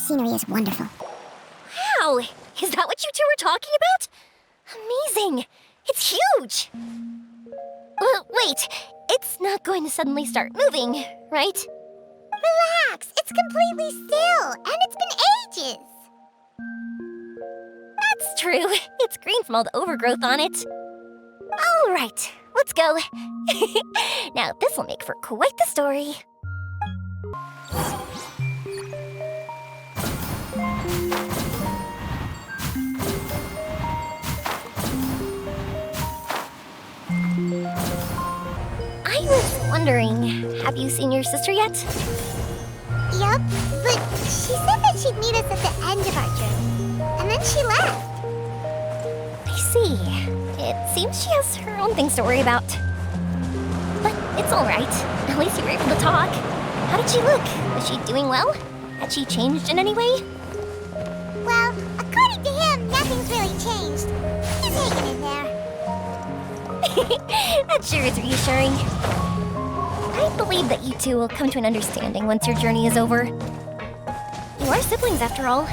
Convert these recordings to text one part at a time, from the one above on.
scenery is wonderful. Wow! Is that what you two were talking about? Amazing! It's huge! Wait, it's not going to suddenly start moving, right? Relax, it's completely still, and it's been ages. That's true. It's green from all the overgrowth on it. All right, let's go. Now, this will make for quite the story. I was wondering, have you seen your sister yet? Yup, but she said that she'd meet us at the end of our journey, and then she left. I see. It seems she has her own things to worry about. But it's all right. At least you were able to talk. How did she look? Was she doing well? Had she changed in any way? Well, according to him, nothing's really changed. He's hanging in there. That sure is reassuring. I believe that you two will come to an understanding once your journey is over. You are siblings, after all.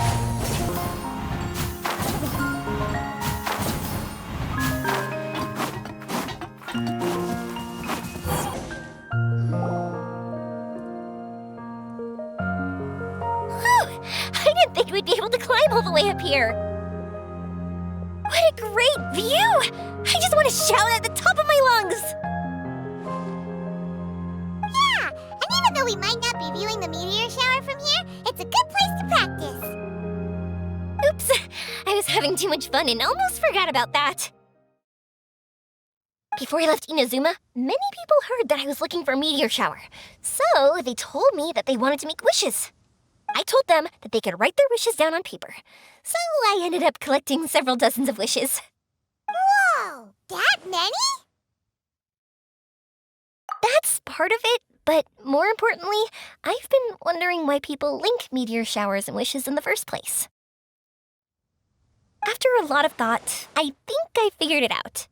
I didn't think we'd be able to climb all the way up here. What a great view! I just want to shout at the top of my lungs! Yeah, and even though we might not be viewing the meteor shower from here, it's a good place to practice. Oops, I was having too much fun and almost forgot about that. Before I left Inazuma, many people heard that I was looking for a meteor shower, so they told me that they wanted to make wishes. I told them that they could write their wishes down on paper, so I ended up collecting several dozens of wishes. Whoa, that many? That's part of it, but more importantly, I've been wondering why people link meteor showers and wishes in the first place. After a lot of thought, I think I figured it out.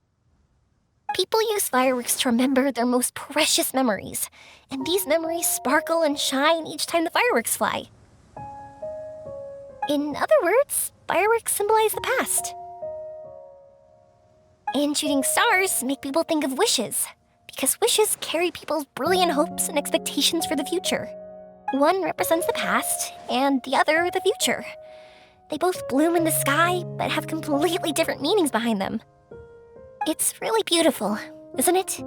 People use fireworks to remember their most precious memories, and these memories sparkle and shine each time the fireworks fly. In other words, fireworks symbolize the past. And shooting stars make people think of wishes, because wishes carry people's brilliant hopes and expectations for the future. One represents the past, and the other the future. They both bloom in the sky, but have completely different meanings behind them. It's really beautiful, isn't it?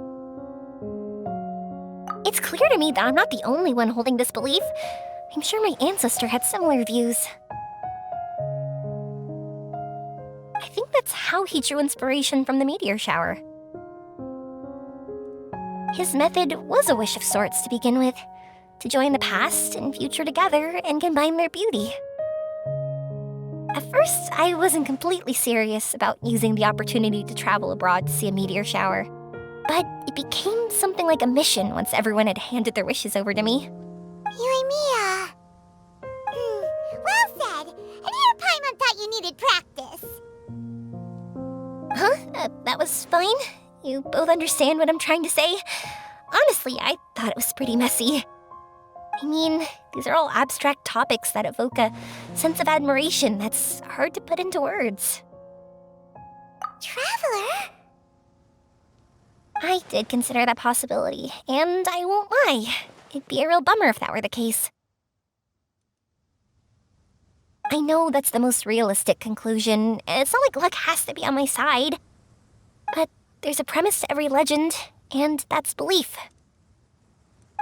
It's clear to me that I'm not the only one holding this belief. I'm sure my ancestor had similar views. I think that's how he drew inspiration from the meteor shower. His method was a wish of sorts to begin with, to join the past and future together and combine their beauty. At first, I wasn't completely serious about using the opportunity to travel abroad to see a meteor shower, but it became something like a mission once everyone had handed their wishes over to me. Yoimiya. Well said. And here Paimon thought you needed practice. Huh? That was fine? You both understand what I'm trying to say? Honestly, I thought it was pretty messy. I mean, these are all abstract topics that evoke a sense of admiration that's hard to put into words. Traveler? I did consider that possibility, and I won't lie. It'd be a real bummer if that were the case. I know that's the most realistic conclusion, and it's not like luck has to be on my side. But there's a premise to every legend, and that's belief.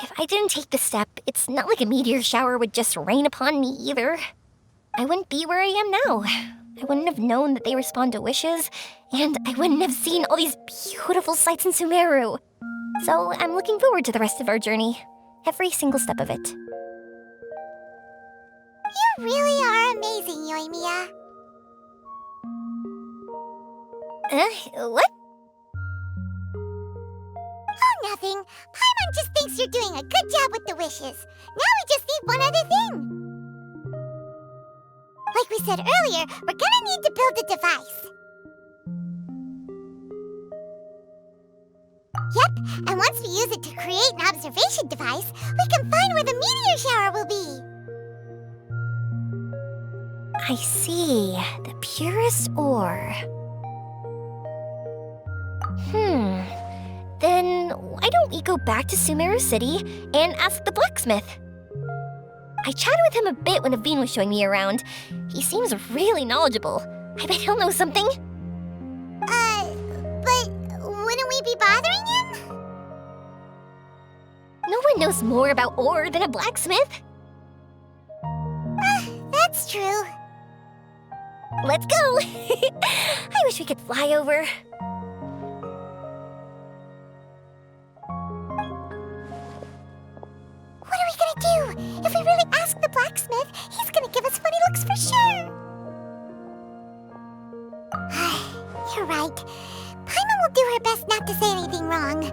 If I didn't take this step, it's not like a meteor shower would just rain upon me either. I wouldn't be where I am now. I wouldn't have known that they respond to wishes, and I wouldn't have seen all these beautiful sights in Sumeru. So I'm looking forward to the rest of our journey, every single step of it. You really are amazing, Yoimiya. What? Oh, nothing. Paimon just thinks you're doing a good job with the wishes. Now we just need one other thing. Like we said earlier, we're gonna need to build a device. Yep, and once we use it to create an observation device, we can find where the meteor shower will be. I see. The purest ore. Then why don't we go back to Sumeru City and ask the blacksmith? I chatted with him a bit when Avin was showing me around. He seems really knowledgeable. I bet he'll know something. But wouldn't we be bothering him? No one knows more about ore than a blacksmith. That's true. Let's go! I wish we could fly over. What are we gonna do? If we really ask the blacksmith, he's gonna give us funny looks for sure. You're right. Paimon will do her best not to say anything wrong.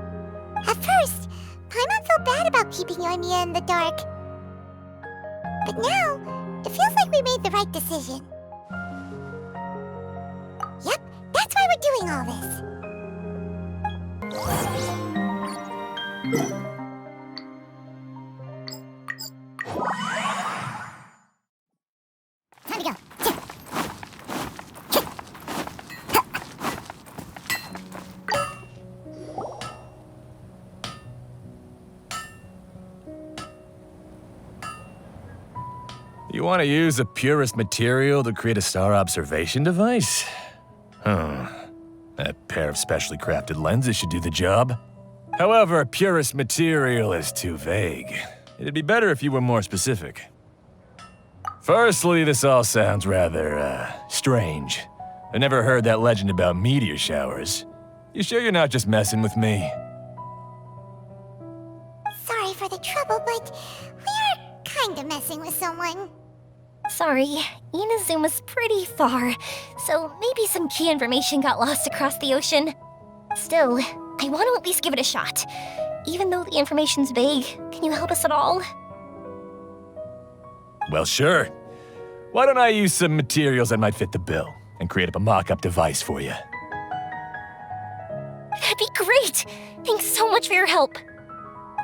At first, Paimon felt bad about keeping Yoimiya in the dark. But now, it feels like we made the right decision. Yep, that's why we're doing all this. Time to go. You want to use the purest material to create a star observation device? That pair of specially crafted lenses should do the job. However, purest material is too vague. It'd be better if you were more specific. Firstly, this all sounds rather, strange. I never heard that legend about meteor showers. You sure you're not just messing with me? Sorry for the trouble, but we are kind of messing with someone. Sorry, Inazuma's pretty far, so maybe some key information got lost across the ocean. Still, I want to at least give it a shot. Even though the information's vague, can you help us at all? Well, sure. Why don't I use some materials that might fit the bill and create up a mock-up device for you? That'd be great! Thanks so much for your help.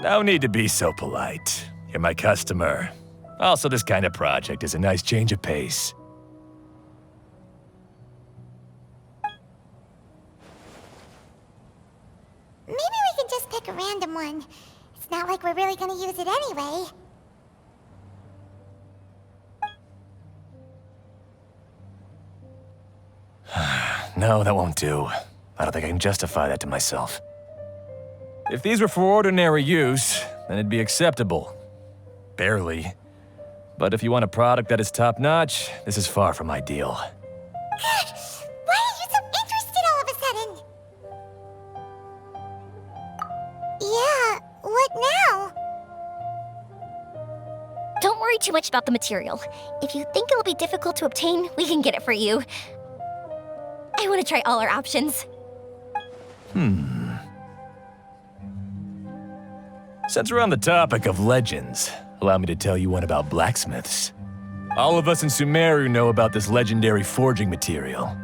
No need to be so polite. You're my customer. Also, this kind of project is a nice change of pace. Maybe we can just pick a random one. It's not like we're really gonna use it anyway. No, that won't do. I don't think I can justify that to myself. If these were for ordinary use, then it'd be acceptable. Barely. But if you want a product that is top-notch, this is far from ideal. Why are you so interested all of a sudden? Yeah, what now? Don't worry too much about the material. If you think it'll be difficult to obtain, we can get it for you. I want to try all our options. Since we're on the topic of legends, allow me to tell you one about blacksmiths. All of us in Sumeru know about this legendary forging material.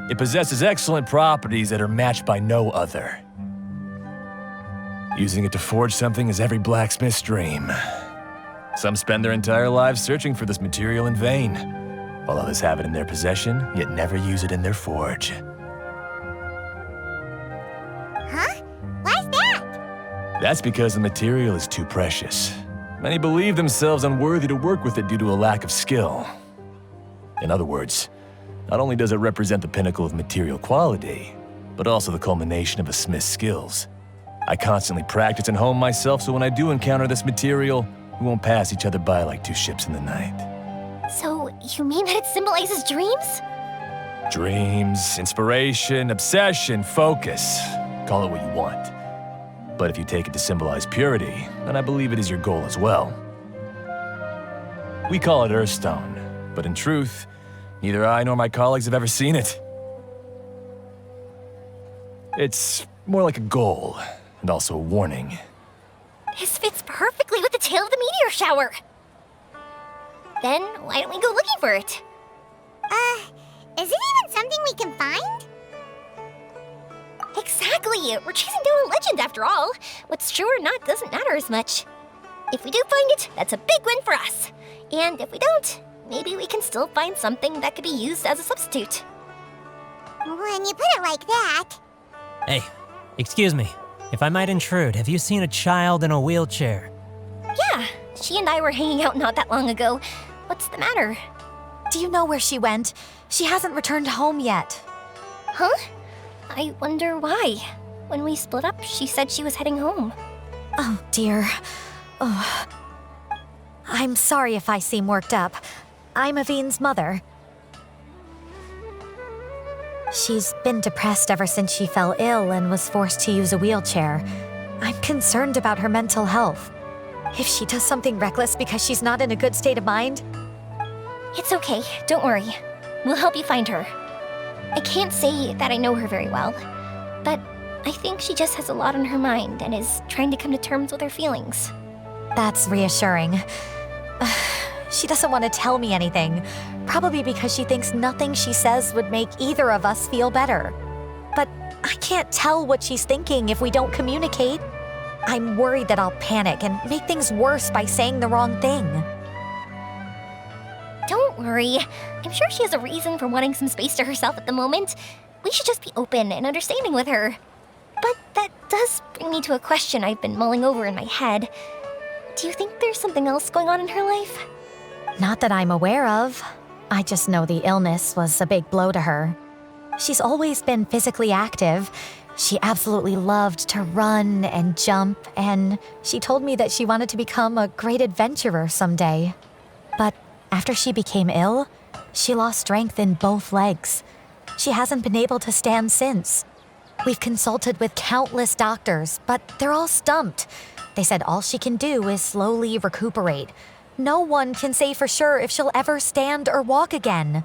It possesses excellent properties that are matched by no other. Using it to forge something is every blacksmith's dream. Some spend their entire lives searching for this material in vain, while others have it in their possession, yet never use it in their forge. Huh? Why's that? That's because the material is too precious. Many believe themselves unworthy to work with it due to a lack of skill. In other words, not only does it represent the pinnacle of material quality, but also the culmination of a smith's skills. I constantly practice and hone myself, so when I do encounter this material, we won't pass each other by like two ships in the night. So, you mean that it symbolizes dreams? Dreams, inspiration, obsession, focus. Call it what you want. But if you take it to symbolize purity, then I believe it is your goal as well. We call it Earthstone, but in truth, neither I nor my colleagues have ever seen it. It's more like a goal, and also a warning. This fits perfectly with the tale of the meteor shower. Then, why don't we go looking for it? Is it even something we can find? Exactly! We're chasing down a legend after all. What's true or not doesn't matter as much. If we do find it, that's a big win for us. And if we don't, maybe we can still find something that could be used as a substitute. When you put it like that... Hey, excuse me. If I might intrude, have you seen a child in a wheelchair? Yeah, she and I were hanging out not that long ago. What's the matter? Do you know where she went? She hasn't returned home yet. Huh? I wonder why. When we split up, she said she was heading home. Oh, dear. Oh. I'm sorry if I seem worked up. I'm Avin's mother. She's been depressed ever since she fell ill and was forced to use a wheelchair. I'm concerned about her mental health. If she does something reckless because she's not in a good state of mind... It's okay, don't worry. We'll help you find her. I can't say that I know her very well, but I think she just has a lot on her mind and is trying to come to terms with her feelings. That's reassuring. She doesn't want to tell me anything, probably because she thinks nothing she says would make either of us feel better. But I can't tell what she's thinking if we don't communicate. I'm worried that I'll panic and make things worse by saying the wrong thing. Don't worry. I'm sure she has a reason for wanting some space to herself at the moment. We should just be open and understanding with her. But that does bring me to a question I've been mulling over in my head. Do you think there's something else going on in her life? Not that I'm aware of. I just know the illness was a big blow to her. She's always been physically active. She absolutely loved to run and jump, and she told me that she wanted to become a great adventurer someday. But after she became ill, she lost strength in both legs. She hasn't been able to stand since. We've consulted with countless doctors, but they're all stumped. They said all she can do is slowly recuperate. No one can say for sure if she'll ever stand or walk again.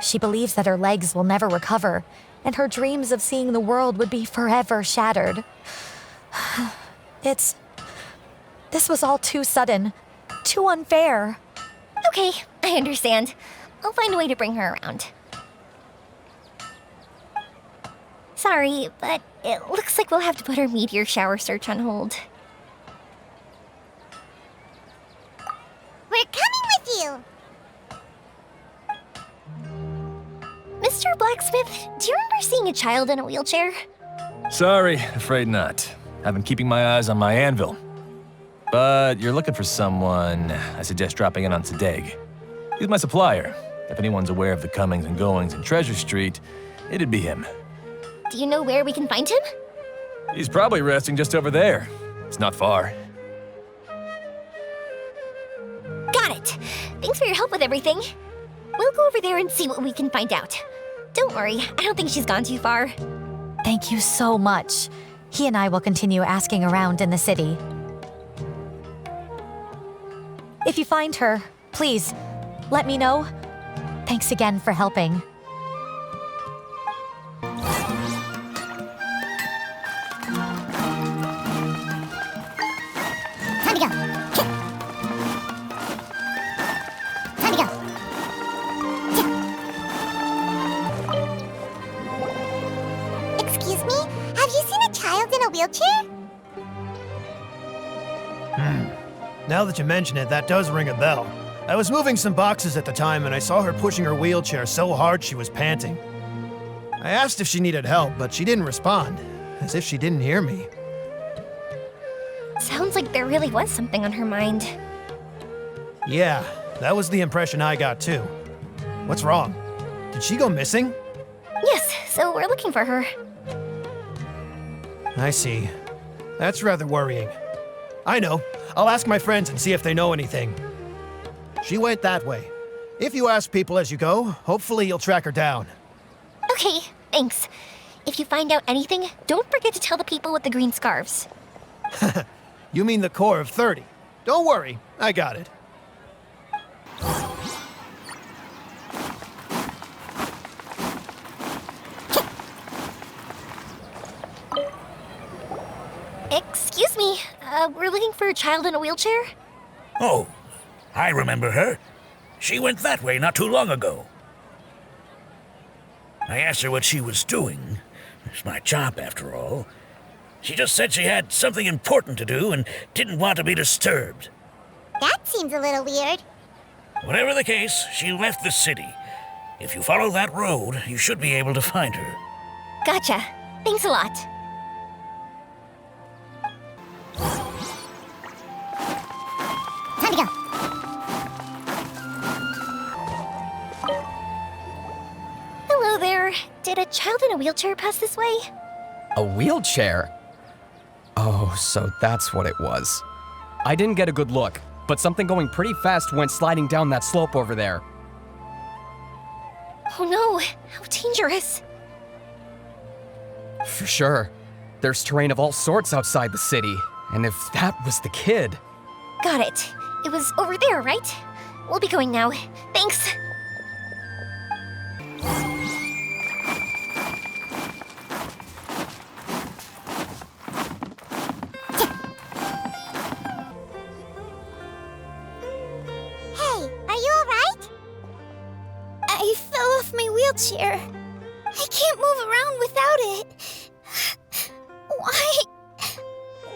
She believes that her legs will never recover, and her dreams of seeing the world would be forever shattered. This was all too sudden, too unfair. Okay, I understand. I'll find a way to bring her around. Sorry, but it looks like we'll have to put our meteor shower search on hold. We're coming with you! Mr. Blacksmith, do you remember seeing a child in a wheelchair? Sorry, afraid not. I've been keeping my eyes on my anvil. But you're looking for someone, I suggest dropping in on Sadegh. He's my supplier. If anyone's aware of the comings and goings in Treasure Street, it'd be him. Do you know where we can find him? He's probably resting just over there. It's not far. Got it. Thanks for your help with everything. We'll go over there and see what we can find out. Don't worry, I don't think she's gone too far. Thank you so much. He and I will continue asking around in the city. If you find her, please, let me know. Thanks again for helping. Time to go. Time to go. Excuse me? Have you seen a child in a wheelchair? Now that you mention it, that does ring a bell. I was moving some boxes at the time and I saw her pushing her wheelchair so hard she was panting. I asked if she needed help, but she didn't respond, as if she didn't hear me. Sounds like there really was something on her mind. Yeah, that was the impression I got too. What's wrong? Did she go missing? Yes, so we're looking for her. I see. That's rather worrying. I know. I'll ask my friends and see if they know anything. She went that way. If you ask people as you go, hopefully you'll track her down. Okay, thanks. If you find out anything, don't forget to tell the people with the green scarves. You mean the core of 30. Don't worry, I got it. Excuse me, we're looking for a child in a wheelchair? Oh, I remember her. She went that way not too long ago. I asked her what she was doing. It's my job, after all. She just said she had something important to do and didn't want to be disturbed. That seems a little weird. Whatever the case, she left the city. If you follow that road, you should be able to find her. Gotcha. Thanks a lot. Time to go. Hello there. Did a child in a wheelchair pass this way? A wheelchair? Oh, so that's what it was. I didn't get a good look, but something going pretty fast went sliding down that slope over there. Oh no, how dangerous. For sure. There's terrain of all sorts outside the city, and if that was the kid... Got it. It was over there, right? We'll be going now. Thanks. Hey, are you alright? I fell off my wheelchair. I can't move around without it. Why?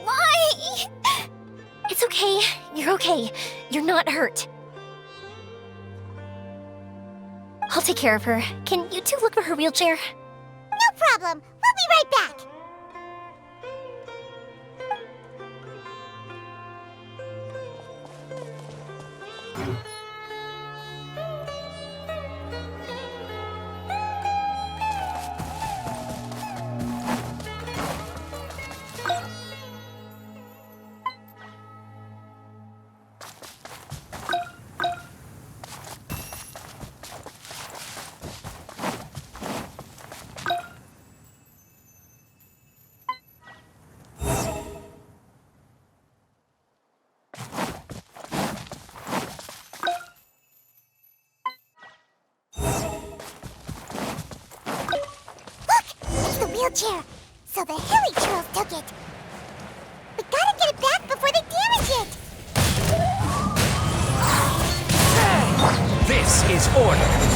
Why? It's okay. You're okay. You're not hurt. I'll take care of her. Can you two look for her wheelchair? No problem. We'll be right back. Wheelchair. So the Hilichurls took it. We gotta get it back before they damage it. This is order.